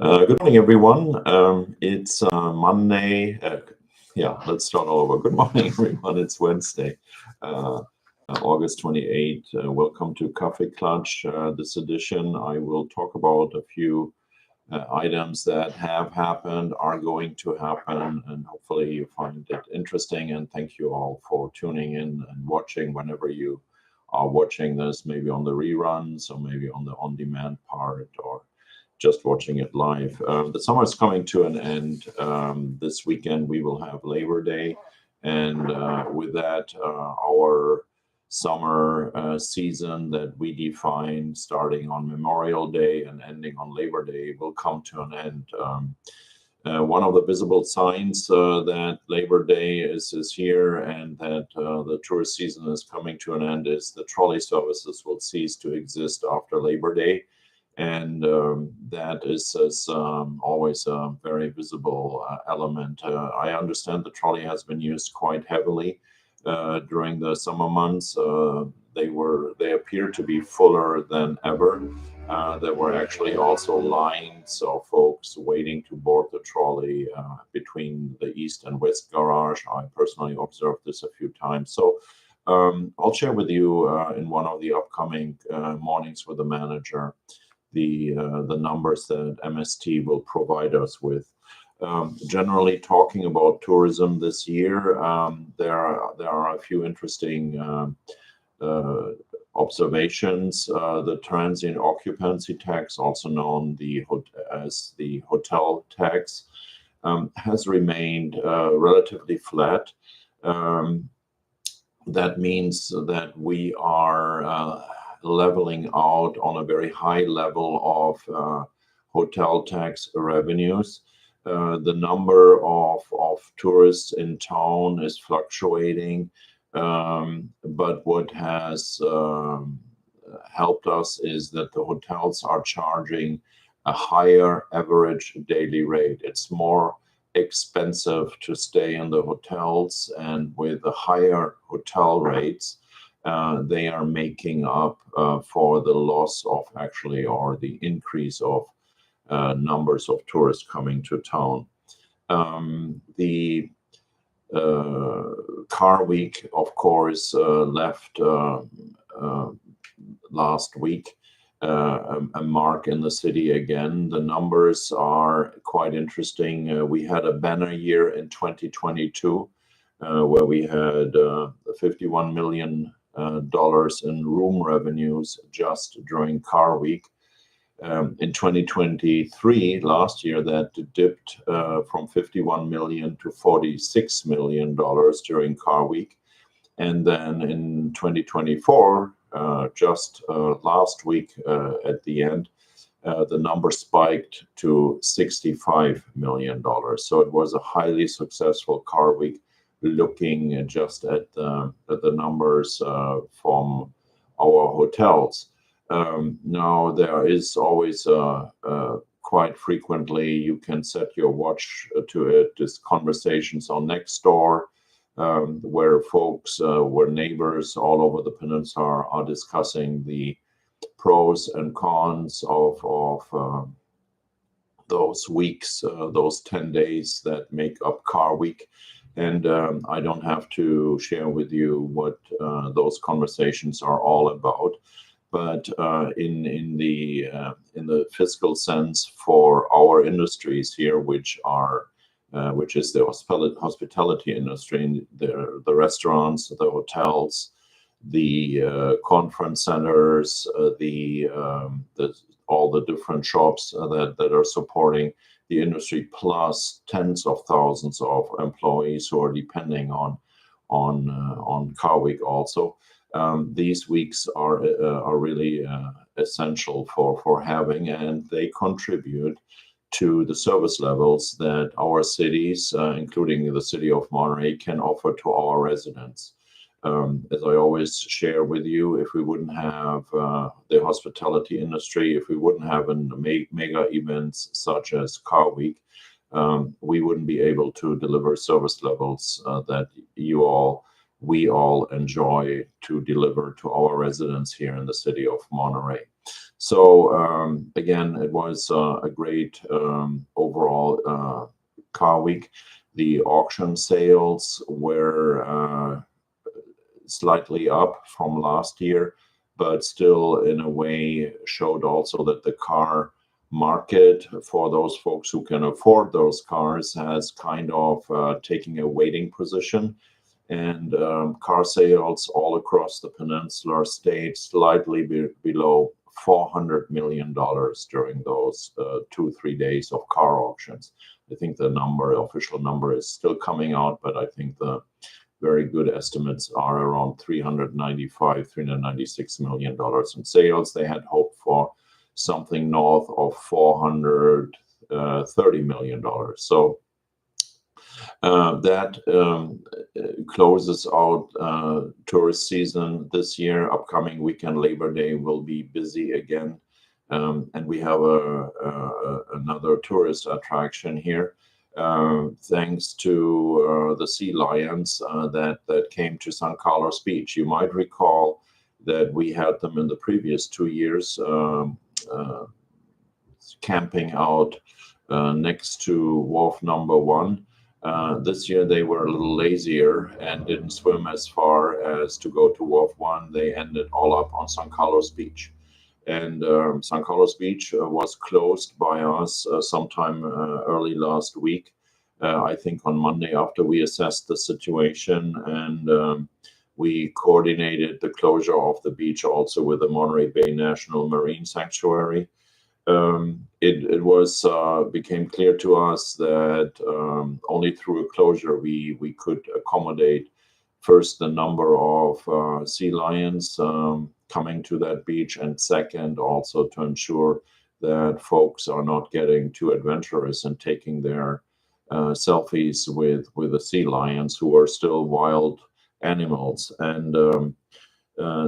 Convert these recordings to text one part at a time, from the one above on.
Good morning, everyone. It's Monday. Yeah, let's start all over. Good morning, everyone. It's Wednesday, uh, August 28th. Welcome to Coffee Clutch. This edition, I will talk about a few items that have happened, are going to happen, and hopefully you find it interesting. And thank you all for tuning in and watching whenever you are watching this, maybe on the reruns or maybe on the on-demand part or just watching it live. The summer is coming to an end. This weekend we will have Labor Day, and with that, our summer season that we define starting on Memorial Day and ending on Labor Day will come to an end. One of the visible signs that Labor Day is here and that the tourist season is coming to an end is the trolley services will cease to exist after Labor Day, and that is always a very visible element. I understand the trolley has been used quite heavily during the summer months. They appear to be fuller than ever. There were actually also lines of folks waiting to board the trolley between the east and west garage. I personally observed this a few times. So I'll share with you in one of the upcoming mornings with the manager the numbers that MST will provide us with. Generally talking about tourism this year, there are a few interesting observations. The transient occupancy tax, also known as the hotel tax, has remained relatively flat. Um, that means that we are leveling out on a very high level of hotel tax revenues. The number of tourists in town is fluctuating, but what has helped us is that the hotels are charging a higher average daily rate. It's more expensive to stay in the hotels, and with the higher hotel rates, they are making up for the loss of actually or the increase of numbers of tourists coming to town. The Car Week, of course, left last week a mark in the city again. The numbers are quite interesting. We had a banner year in 2022 where we had $51 million in room revenues just during Car Week. In 2023, last year, that dipped from 51 million to $46 million during Car Week. And then in 2024, just last week at the end, the number spiked to $65 million. So it was a highly successful Car Week, looking just at the numbers from our hotels. Now, there is always quite frequently, you can set your watch to it, is conversations on Nextdoor, where folks, where neighbors all over the peninsula are discussing the pros and cons of those weeks, those 10 days that make up Car Week. And I don't have to share with you what those conversations are all about. But in the fiscal sense for our industries here, which is the hospitality industry, the restaurants, the hotels, the conference centers, all the different shops that are supporting the industry, plus tens of thousands of employees who are depending on Car Week also. These weeks are really essential for having, and they contribute to the service levels that our cities, including the city of Monterey, can offer to our residents. As I always share with you, if we wouldn't have the hospitality industry, if we wouldn't have mega events such as Car Week, we wouldn't be able to deliver service levels that we all enjoy to deliver to our residents here in the city of Monterey. So again, it was a great overall car week. The auction sales were slightly up from last year, but still in a way showed also that the car market for those folks who can afford those cars has kind of taking a waiting position. And car sales all across the peninsula stayed slightly below $400 million during those 2-3 days of car auctions. I think the official number is still coming out, but I think the very good estimates are around $396 million in sales. They had hoped for something north of $430 million. So that closes out tourist season this year. Upcoming weekend, Labor Day, will be busy again. And we have another tourist attraction here, thanks to the sea lions that came to San Carlos Beach. You might recall that we had them in the previous 2 years camping out next to Wharf Number 1. This year they were a little lazier and didn't swim as far as to go to Wharf 1. They ended all up on San Carlos Beach. And San Carlos Beach was closed by us sometime early last week, I think on Monday, after we assessed the situation. And we coordinated the closure of the beach also with the Monterey Bay National Marine Sanctuary. It became clear to us that only through a closure we could accommodate first the number of sea lions coming to that beach, and second, also to ensure that folks are not getting too adventurous and taking their selfies with the sea lions, who are still wild animals. And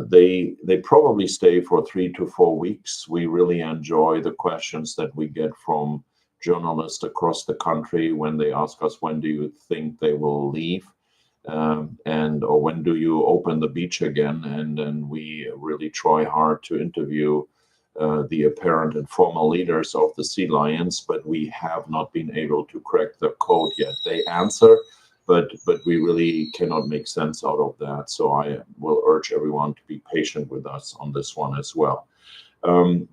they probably stay for 3 to 4 weeks. We really enjoy the questions that we get from journalists across the country when they ask us, when do you think they will leave? Or when do you open the beach again? And then we really try hard to interview the apparent and formal leaders of the sea lions, but we have not been able to crack the code yet. They answer, but we really cannot make sense out of that. So I will urge everyone to be patient with us on this one as well.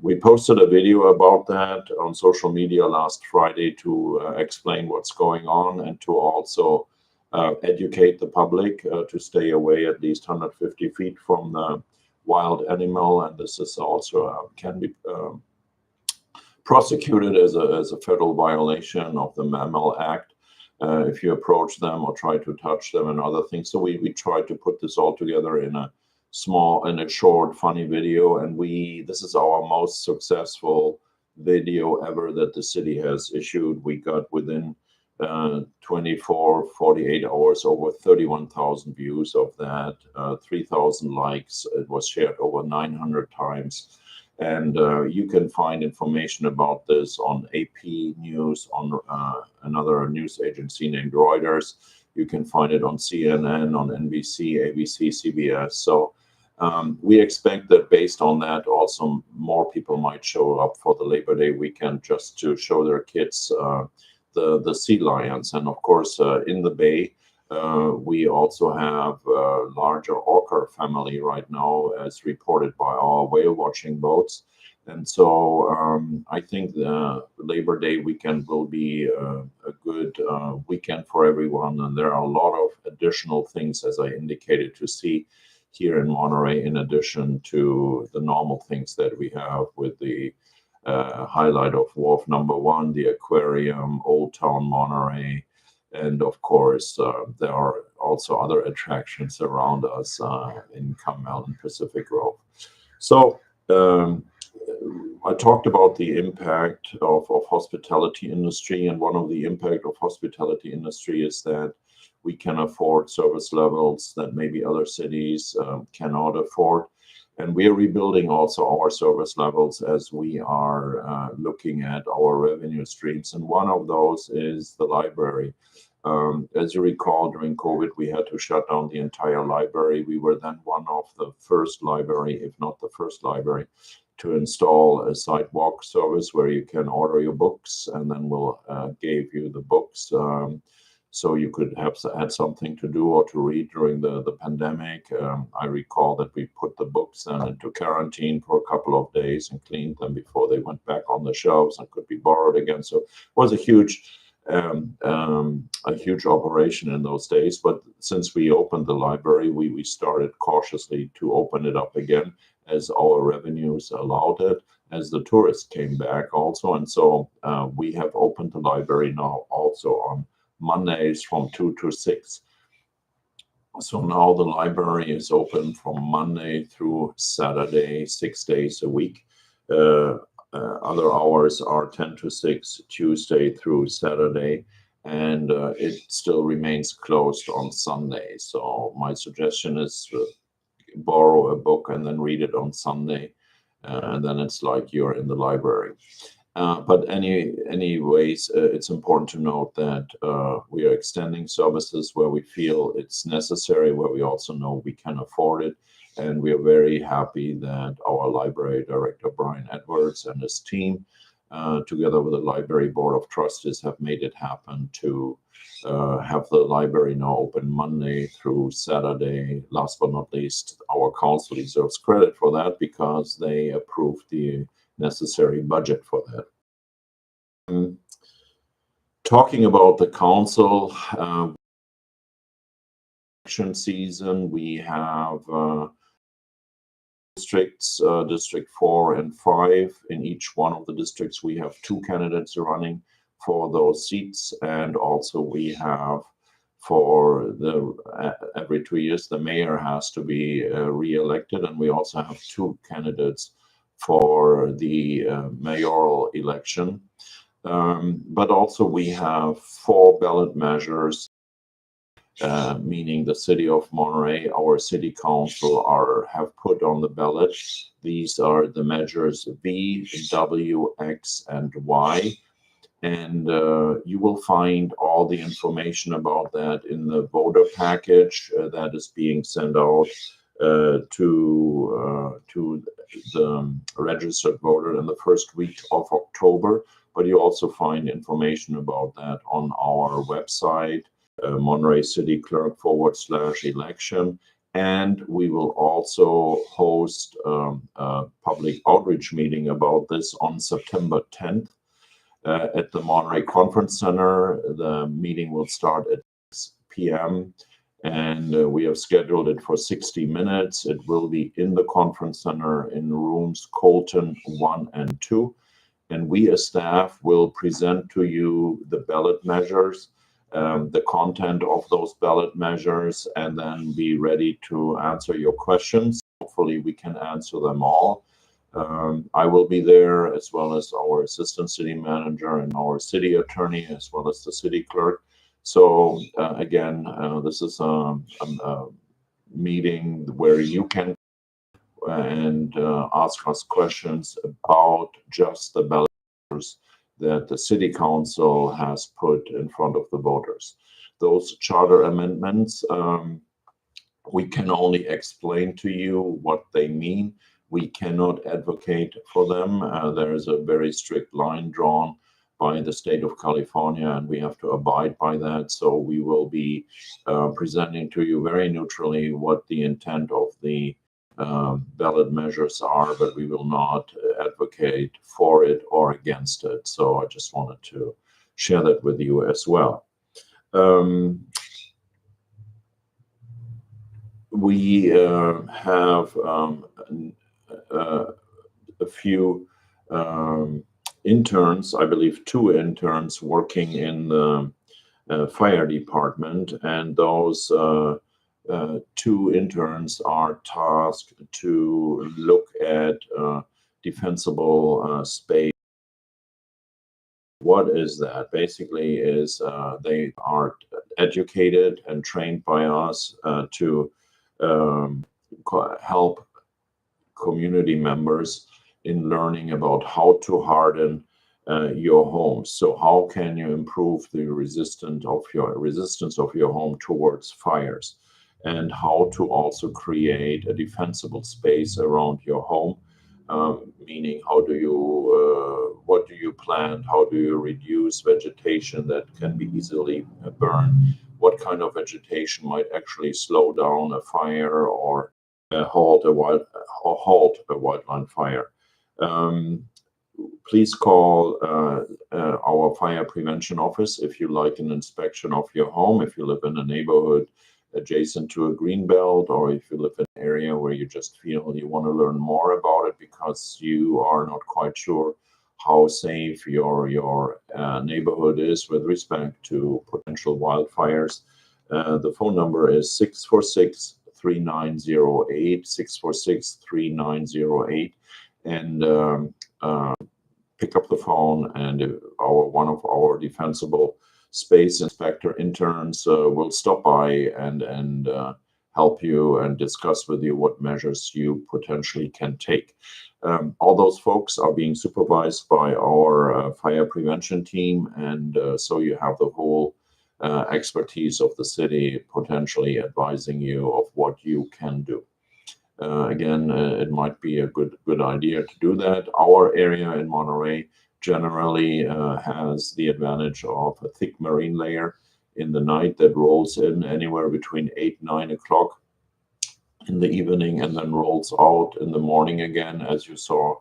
We posted a video about that on social media last Friday to explain what's going on, and to also educate the public to stay away at least 150 feet from the wild animal. And this is also can be prosecuted as a federal violation of the Mammal Act if you approach them or try to touch them and other things. So we tried to put this all together in a short, funny video, and this is our most successful video ever that the city has issued. We got within 48 hours over 31,000 views of that, 3,000 likes. It was shared over 900 times. And you can find information about this on AP News, on another news agency named Reuters. You can find it on CNN, on NBC, ABC, CBS. So we expect that based on that, also more people might show up for the Labor Day weekend just to show their kids the sea lions. And of course, in the Bay, we also have a larger orca family right now, as reported by our whale watching boats. And so I think the Labor Day weekend will be a good weekend for everyone. And there are a lot of additional things, as I indicated, to see here in Monterey, in addition to the normal things that we have with the highlight of Wharf Number 1, the aquarium, Old Town Monterey, and of course there are also other attractions around us in Carmel and Pacific Grove. So I talked about the impact of hospitality industry, and one of the impact of hospitality industry is that we can afford service levels that maybe other cities cannot afford. And we are rebuilding also our service levels as we are looking at our revenue streams. And one of those is the library. As you recall, during COVID, we had to shut down the entire library. We were then one of the first library, if not the first library, to install a sidewalk service where you can order your books, and then we'll give you the books, so you could have had something to do or to read during the pandemic. I recall that we put the books then into quarantine for a couple of days and cleaned them before they went back on the shelves and could be borrowed again. So it was a huge operation in those days. But since we opened the library, we started cautiously to open it up again as our revenues allowed it, as the tourists came back also. And so we have opened the library now also on Mondays from 2 to 6. So now the library is open from Monday through Saturday, 6 days a week. Other hours are 10 to 6, Tuesday through Saturday, and it still remains closed on Sunday. So my suggestion is borrow a book and then read it on Sunday, and then it's like you're in the library. But anyways, it's important to note that we are extending services where we feel it's necessary, where we also know we can afford it. And we are very happy that our library director, Brian Edwards, and his team, together with the Library Board of Trustees, have made it happen to have the library now open Monday through Saturday. Last but not least, our council deserves credit for that because they approved the necessary budget for that. Talking about the council election season, we have districts, District 4 and 5. In each one of the districts, we have 2 candidates running for those seats, and also we have for every 2 years the mayor has to be re-elected, and we also have 2 candidates for the mayoral election. But also we have 4 ballot measures, meaning the city of Monterey, our city council have put on the ballot. These are the measures V, W, X, and Y. And you will find all the information about that in the voter package that is being sent out to the registered voter in the first week of October. But you also find information about that on our website, Monterey City Clerk /election. And we will also host a public outreach meeting about this on September 10th at the Monterey Conference Center. The meeting will start at 6 p.m. and we have scheduled it for 60 minutes. It will be in the conference center in rooms Colton 1 and 2. And we as staff will present to you the ballot measures, the content of those ballot measures, and then be ready to answer your questions. Hopefully we can answer them all. I will be there, as well as our assistant city manager and our city attorney, as well as the city clerk. So again, this is a meeting where you can and ask us questions about just the ballot measures that the city council has put in front of the voters. Those charter amendments, we can only explain to you what they mean. We cannot advocate for them. There is a very strict line drawn by the state of California, and we have to abide by that. So we will be presenting to you very neutrally what the intent of the ballot measures are, but we will not advocate for it or against it. So I just wanted to share that with you as well. We have a few interns, I believe 2 interns working in the fire department, and those 2 interns are tasked to look at defensible space. What is that? Basically is they are educated and trained by us to help community members in learning about how to harden your home. So how can you improve the resistance of your home towards fires, and how to also create a defensible space around your home. meaning what do you plant, how do you reduce vegetation that can be easily burned, what kind of vegetation might actually slow down a fire or halt a wildland fire. Please call our fire prevention office if you like an inspection of your home, if you live in a neighborhood adjacent to a green belt, or if you live in an area where you just feel you want to learn more about it because you are not quite sure how safe your neighborhood is with respect to potential wildfires. The phone number is 646-3908, 646-3908, and pick up the phone, and one of our defensible space inspector interns will stop by and help you and discuss with you what measures you potentially can take. All those folks are being supervised by our fire prevention team, and so you have the whole expertise of the city potentially advising you of what you can do. Again, it might be a good idea to do that. Our area in Monterey generally has the advantage of a thick marine layer in the night that rolls in anywhere between 8-9 o'clock in the evening and then rolls out in the morning again. As you saw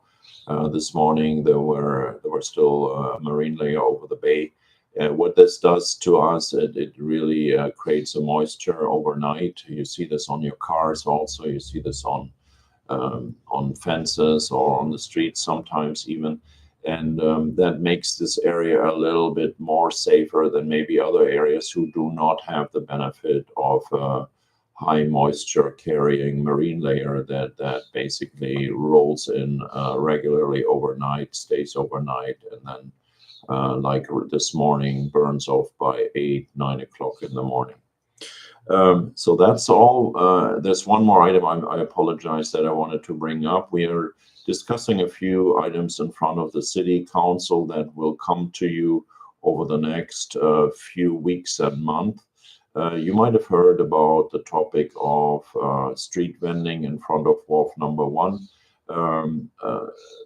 this morning, there were still a marine layer over the bay. What this does to us, it really creates a moisture overnight. You see this on your cars also. You see this on fences or on the streets sometimes even. And that makes this area a little bit more safer than maybe other areas who do not have the benefit of high moisture carrying marine layer that basically rolls in regularly overnight, stays overnight, and then like this morning, burns off by 8-9 o'clock in the morning. So that's all. There's one more item I apologize that I wanted to bring up. We are discussing a few items in front of the city council that will come to you over the next few weeks and month. You might have heard about the topic of street vending in front of Wharf Number 1.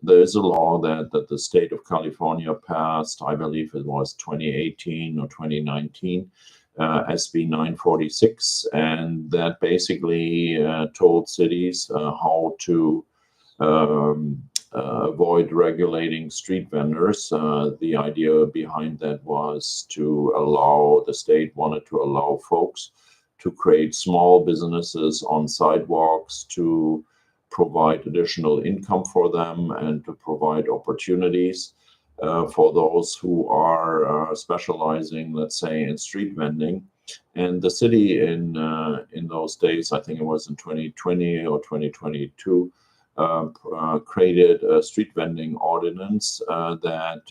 There is a law that the state of California passed, I believe it was 2018 or 2019, SB 946, and that basically told cities how to avoid regulating street vendors. The idea behind that was the state wanted to allow folks to create small businesses on sidewalks, to provide additional income for them, and to provide opportunities for those who are specializing, let's say, in street vending. And the city in those days, I think it was in 2020 or 2022, created a street vending ordinance that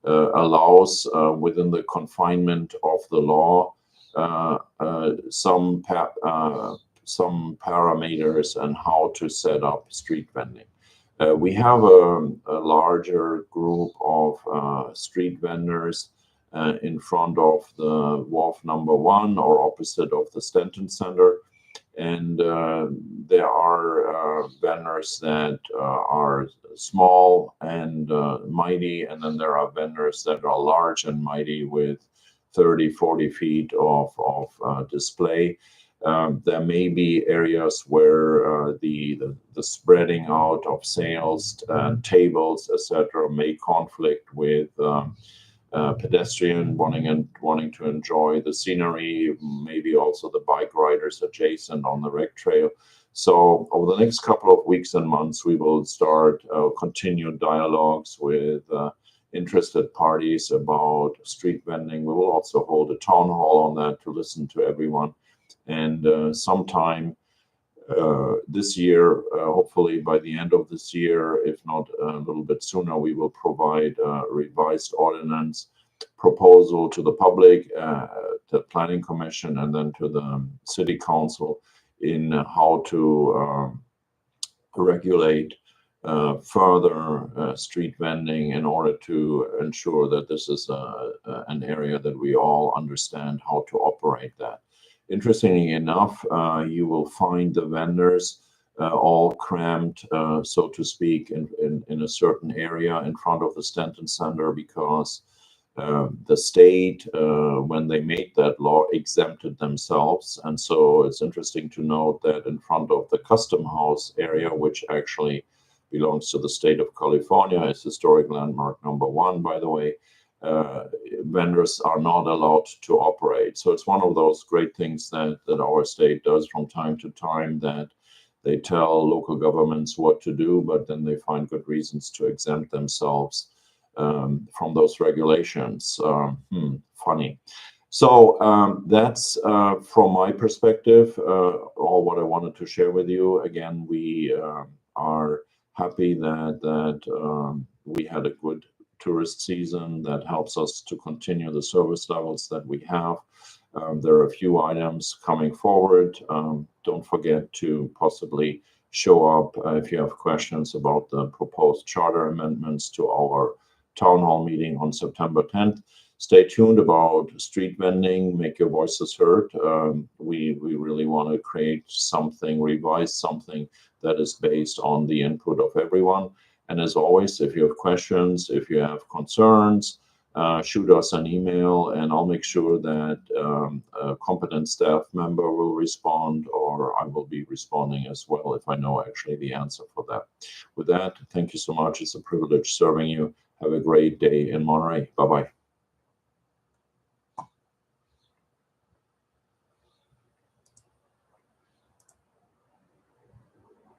allows, within the confinement of the law, some parameters on how to set up street vending. We have a larger group of street vendors in front of the Wharf Number 1 or opposite of the Stanton Center. And there are vendors that are small and mighty, and then there are vendors that are large and mighty with 30-40 feet of display. There may be areas where the spreading out of sales and tables, etc., may conflict with pedestrian wanting to enjoy the scenery, maybe also the bike riders adjacent on the rec trail. So over the next couple of weeks and months, we will start continued dialogues with interested parties about street vending. We will also hold a town hall on that to listen to everyone. And sometime this year, hopefully by the end of this year, if not a little bit sooner, we will provide a revised ordinance proposal to the public, the Planning Commission, and then to the City Council in how to regulate further street vending in order to ensure that this is an area that we all understand how to operate that. Interestingly enough, you will find the vendors all crammed, so to speak, in a certain area in front of the Stanton Center because the state, when they made that law, exempted themselves. And so it's interesting to note that in front of the Custom House area, which actually belongs to the state of California, is historic landmark #1, by the way, vendors are not allowed to operate. So it's one of those great things that our state does from time to time, that they tell local governments what to do, but then they find good reasons to exempt themselves from those regulations. Funny. So that's from my perspective, all what I wanted to share with you. Again, we are happy that we had a good tourist season that helps us to continue the service levels that we have. There are a few items coming forward. Don't forget to possibly show up if you have questions about the proposed charter amendments to our town hall meeting on September 10th. Stay tuned about street vending, make your voices heard. We really want to create something, revise something that is based on the input of everyone. And as always, if you have questions, if you have concerns, shoot us an email and I'll make sure that a competent staff member will respond, or I will be responding as well if I know actually the answer for that. With that, thank you so much. It's a privilege serving you. Have a great day in Monterey. Bye-bye.